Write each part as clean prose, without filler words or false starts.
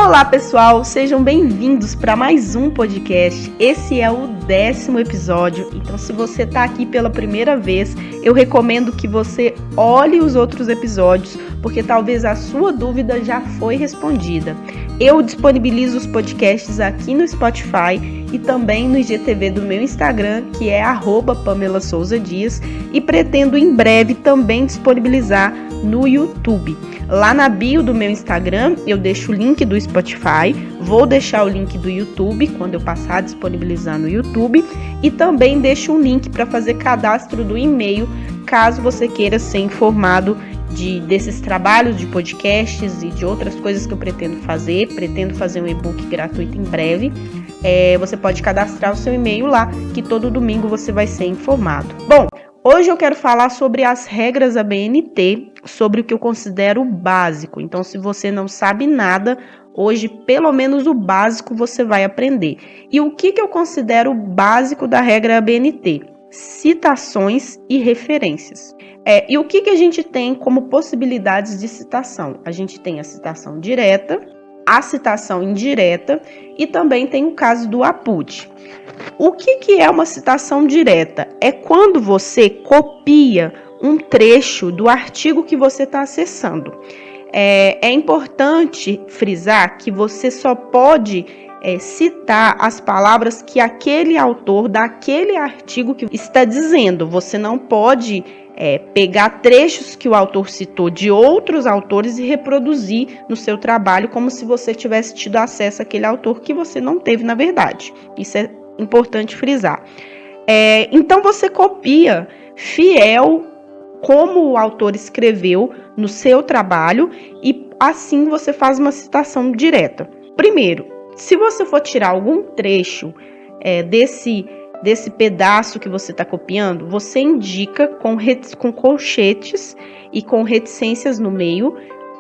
Olá pessoal, sejam bem-vindos para mais um podcast. Esse é o 10º episódio, então se você está aqui pela primeira vez, eu recomendo que você olhe os outros episódios, porque talvez a sua dúvida já foi respondida. Eu disponibilizo os podcasts aqui no Spotify e também no IGTV do meu Instagram, que é @PamelaSouzaDias, e pretendo em breve também disponibilizar no YouTube. Lá na bio do meu Instagram eu deixo o link do Spotify, vou deixar o link do YouTube quando eu passar a disponibilizar no YouTube e também deixo um link para fazer cadastro do e-mail, caso você queira ser informado desses trabalhos de podcasts e de outras coisas que eu pretendo fazer um e-book gratuito em breve. Você pode cadastrar o seu e-mail lá, que todo domingo você vai ser informado. Bom, hoje eu quero falar sobre as regras ABNT, sobre o que eu considero básico. Então, se você não sabe nada, hoje pelo menos o básico você vai aprender. E o que eu considero básico da regra ABNT? Citações e referências. E o que a gente tem como possibilidades de citação? A gente tem a citação direta, a citação indireta e também tem o caso do APUD. O que é uma citação direta? É quando você copia um trecho do artigo que você está acessando. É importante frisar que você só pode citar as palavras que aquele autor daquele artigo que está dizendo. Você não pode pegar trechos que o autor citou de outros autores e reproduzir no seu trabalho como se você tivesse tido acesso àquele autor que você não teve, na verdade. Isso é importante frisar. Então você copia fiel como o autor escreveu no seu trabalho e assim você faz uma citação direta. Primeiro, se você for tirar algum trecho desse pedaço que você está copiando, você indica com colchetes e com reticências no meio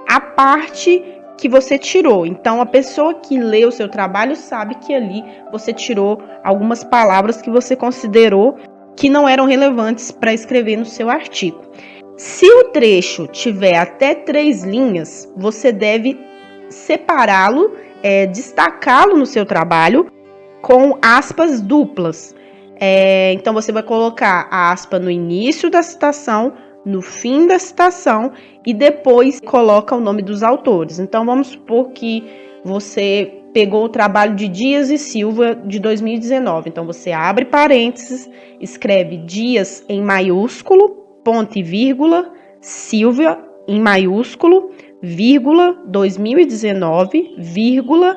a parte que você tirou. Então, a pessoa que lê o seu trabalho sabe que ali você tirou algumas palavras que você considerou que não eram relevantes para escrever no seu artigo. Se o trecho tiver até 3 linhas, você deve separá-lo, destacá-lo no seu trabalho com aspas duplas. Então, você vai colocar a aspa no início da citação, no fim da citação e depois coloca o nome dos autores. Então, vamos supor que você pegou o trabalho de Dias e Silva de 2019. Então, você abre parênteses, escreve Dias em maiúsculo, ponto e vírgula, Silva em maiúsculo, vírgula, 2019, vírgula,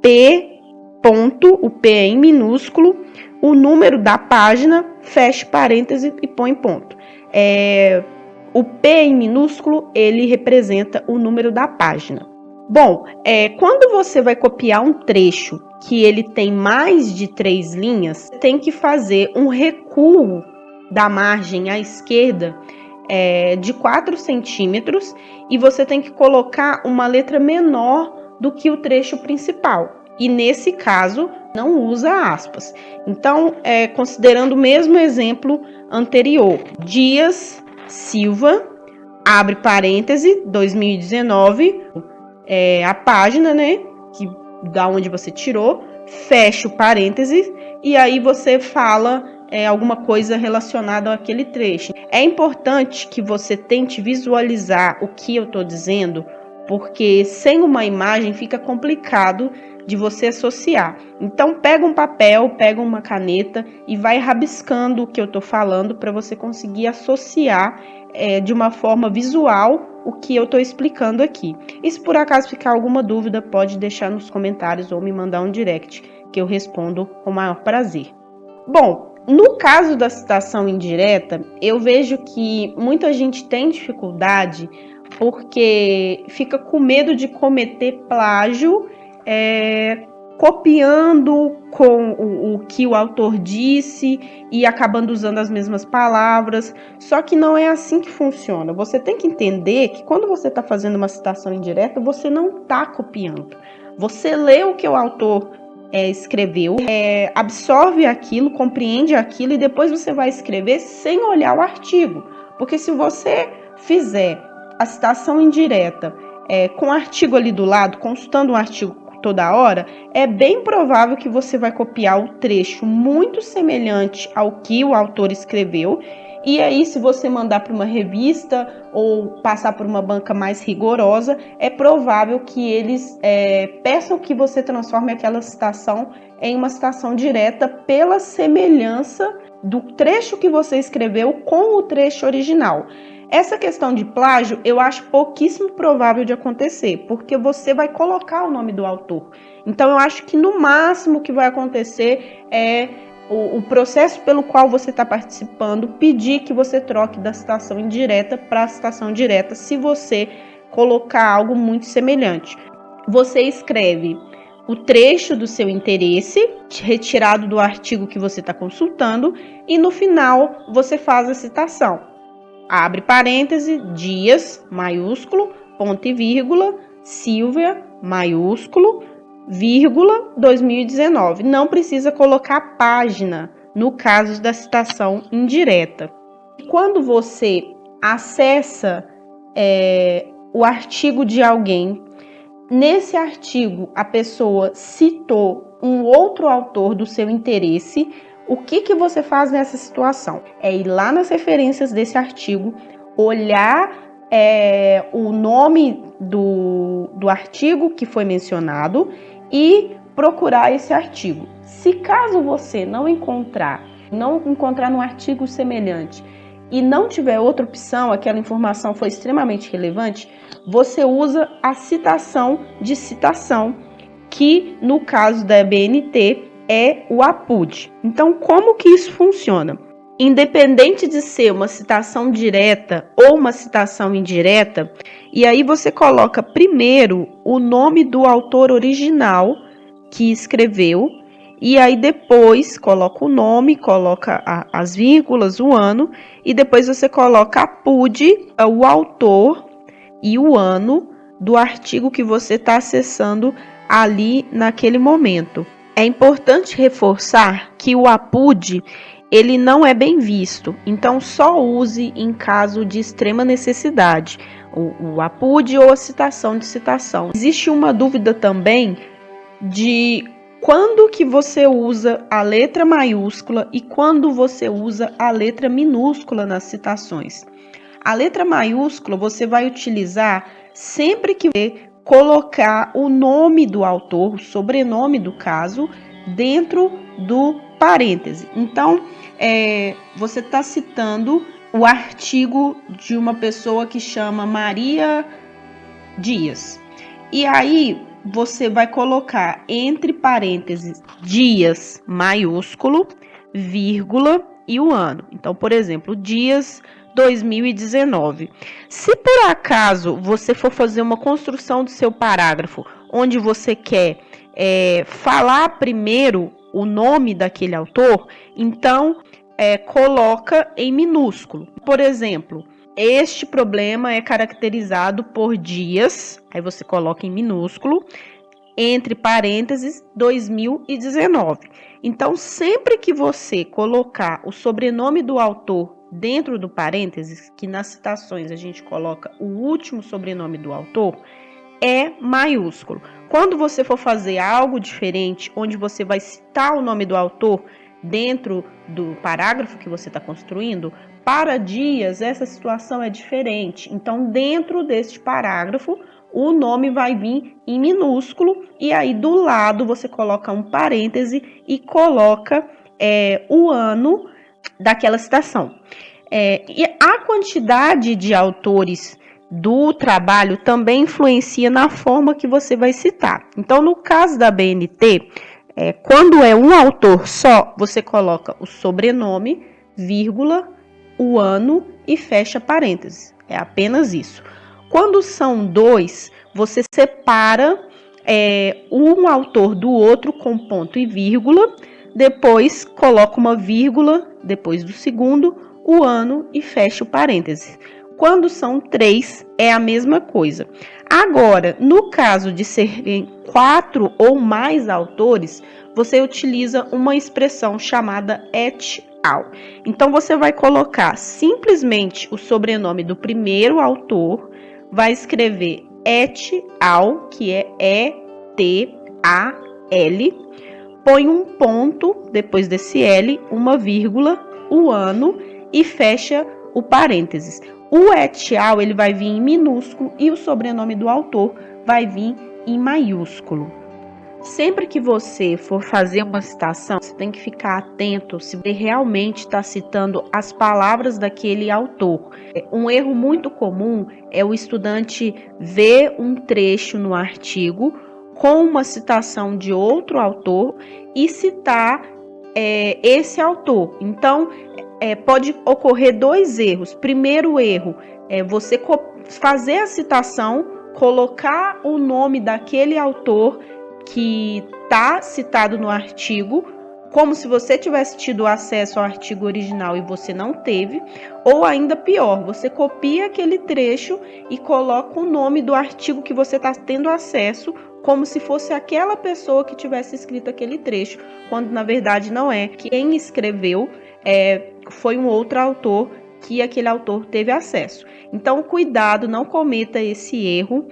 P, ponto, o P é em minúsculo, o número da página, fecha parênteses e põe ponto. O P em minúsculo, ele representa o número da página. Bom, quando você vai copiar um trecho que ele tem mais de 3 linhas, tem que fazer um recuo da margem à esquerda de 4 centímetros e você tem que colocar uma letra menor do que o trecho principal. E nesse caso, não usa aspas. Então, considerando o mesmo exemplo anterior, Dias, Silva, abre parêntese, 2019, a página, né, da onde você tirou, fecha o parêntese e aí você fala alguma coisa relacionada àquele trecho. É importante que você tente visualizar o que eu estou dizendo, porque sem uma imagem fica complicado de você associar. Então, pega um papel, pega uma caneta e vai rabiscando o que eu estou falando para você conseguir associar de uma forma visual o que eu estou explicando aqui. E se por acaso ficar alguma dúvida, pode deixar nos comentários ou me mandar um direct que eu respondo com o maior prazer. Bom, no caso da citação indireta, eu vejo que muita gente tem dificuldade porque fica com medo de cometer plágio copiando com o que o autor disse e acabando usando as mesmas palavras. Só que não é assim que funciona. Você tem que entender que quando você está fazendo uma citação indireta, você não está copiando. Você lê o que o autor escreveu, absorve aquilo, compreende aquilo e depois você vai escrever sem olhar o artigo. Porque se você fizer a citação indireta com o artigo ali do lado, consultando um artigo toda hora, é bem provável que você vai copiar o trecho muito semelhante ao que o autor escreveu. E aí, se você mandar para uma revista ou passar por uma banca mais rigorosa, é provável que eles peçam que você transforme aquela citação em uma citação direta pela semelhança do trecho que você escreveu com o trecho original. Essa questão de plágio eu acho pouquíssimo provável de acontecer, porque você vai colocar o nome do autor. Então eu acho que no máximo que vai acontecer é o processo pelo qual você está participando pedir que você troque da citação indireta para a citação direta, se você colocar algo muito semelhante. Você escreve o trecho do seu interesse, retirado do artigo que você está consultando, e no final você faz a citação. Abre parêntese, Dias, maiúsculo, ponto e vírgula, Silvia, maiúsculo, vírgula, 2019. Não precisa colocar página no caso da citação indireta. Quando você acessa o artigo de alguém, nesse artigo a pessoa citou um outro autor do seu interesse, o que você faz nessa situação? É ir lá nas referências desse artigo, olhar o nome do artigo que foi mencionado e procurar esse artigo. Se caso você não encontrar no artigo semelhante e não tiver outra opção, aquela informação foi extremamente relevante, você usa a citação de citação, que no caso da BNT é o APUD. Então, como que isso funciona? Independente de ser uma citação direta ou uma citação indireta, e aí você coloca primeiro o nome do autor original que escreveu, e aí depois coloca o nome, coloca as vírgulas, o ano, e depois você coloca a PUD, o autor e o ano do artigo que você está acessando ali naquele momento. É importante reforçar que o APUD ele não é bem visto, então só use em caso de extrema necessidade, o APUD ou a citação de citação. Existe uma dúvida também de quando que você usa a letra maiúscula e quando você usa a letra minúscula nas citações. A letra maiúscula você vai utilizar sempre que colocar o nome do autor, o sobrenome do caso, dentro do parêntese. Então, você está citando o artigo de uma pessoa que chama Maria Dias. E aí, você vai colocar entre parênteses Dias maiúsculo, vírgula e o ano. Então, por exemplo, Dias 2019. Se por acaso você for fazer uma construção do seu parágrafo onde você quer falar primeiro o nome daquele autor, então coloca em minúsculo. Por exemplo, este problema é caracterizado por Dias, aí você coloca em minúsculo, entre parênteses, 2019. Então, sempre que você colocar o sobrenome do autor dentro do parênteses, que nas citações a gente coloca o último sobrenome do autor, é maiúsculo. Quando você for fazer algo diferente, onde você vai citar o nome do autor dentro do parágrafo que você está construindo, para Dias essa situação é diferente. Então, dentro deste parágrafo, o nome vai vir em minúsculo e aí do lado você coloca um parêntese e coloca o ano daquela citação. E a quantidade de autores do trabalho também influencia na forma que você vai citar. Então, no caso da BNT, quando é um autor só, você coloca o sobrenome, vírgula, o ano e fecha parênteses. É apenas isso. Quando são dois, você separa um autor do outro com ponto e vírgula, depois coloca uma vírgula, depois do segundo, o ano e fecha o parêntese. Quando são três, é a mesma coisa. Agora, no caso de serem 4 ou mais autores, você utiliza uma expressão chamada et al. Então, você vai colocar simplesmente o sobrenome do primeiro autor, vai escrever et al, que é E-T-A-L, põe um ponto depois desse L, uma vírgula, o ano e fecha o parênteses. O et al, ele vai vir em minúsculo e o sobrenome do autor vai vir em maiúsculo. Sempre que você for fazer uma citação, você tem que ficar atento se você realmente está citando as palavras daquele autor. Um erro muito comum é o estudante ver um trecho no artigo com uma citação de outro autor e citar esse autor. Então, pode ocorrer dois erros. Primeiro erro é você fazer a citação, colocar o nome daquele autor que está citado no artigo, como se você tivesse tido acesso ao artigo original e você não teve, ou ainda pior, você copia aquele trecho e coloca o nome do artigo que você está tendo acesso, como se fosse aquela pessoa que tivesse escrito aquele trecho, quando na verdade não é. Quem escreveu foi um outro autor que aquele autor teve acesso. Então, cuidado, não cometa esse erro.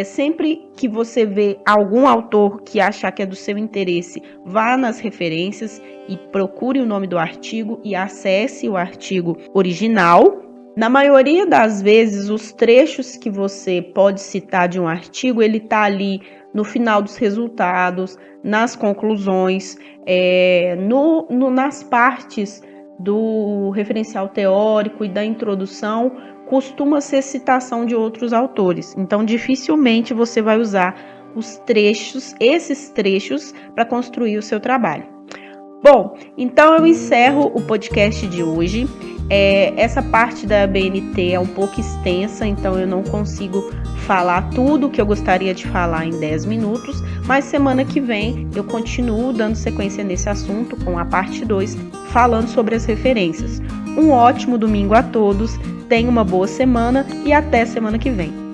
Sempre que você vê algum autor que achar que é do seu interesse, vá nas referências e procure o nome do artigo e acesse o artigo original. Na maioria das vezes, os trechos que você pode citar de um artigo, ele está ali no final dos resultados, nas conclusões, nas partes do referencial teórico e da introdução, costuma ser citação de outros autores. Então, dificilmente você vai usar esses trechos, para construir o seu trabalho. Bom, então eu encerro o podcast de hoje. Essa parte da BNT é um pouco extensa, então eu não consigo falar tudo o que eu gostaria de falar em 10 minutos, mas semana que vem eu continuo dando sequência nesse assunto com a parte 2, falando sobre as referências. Um ótimo domingo a todos, tenha uma boa semana e até semana que vem.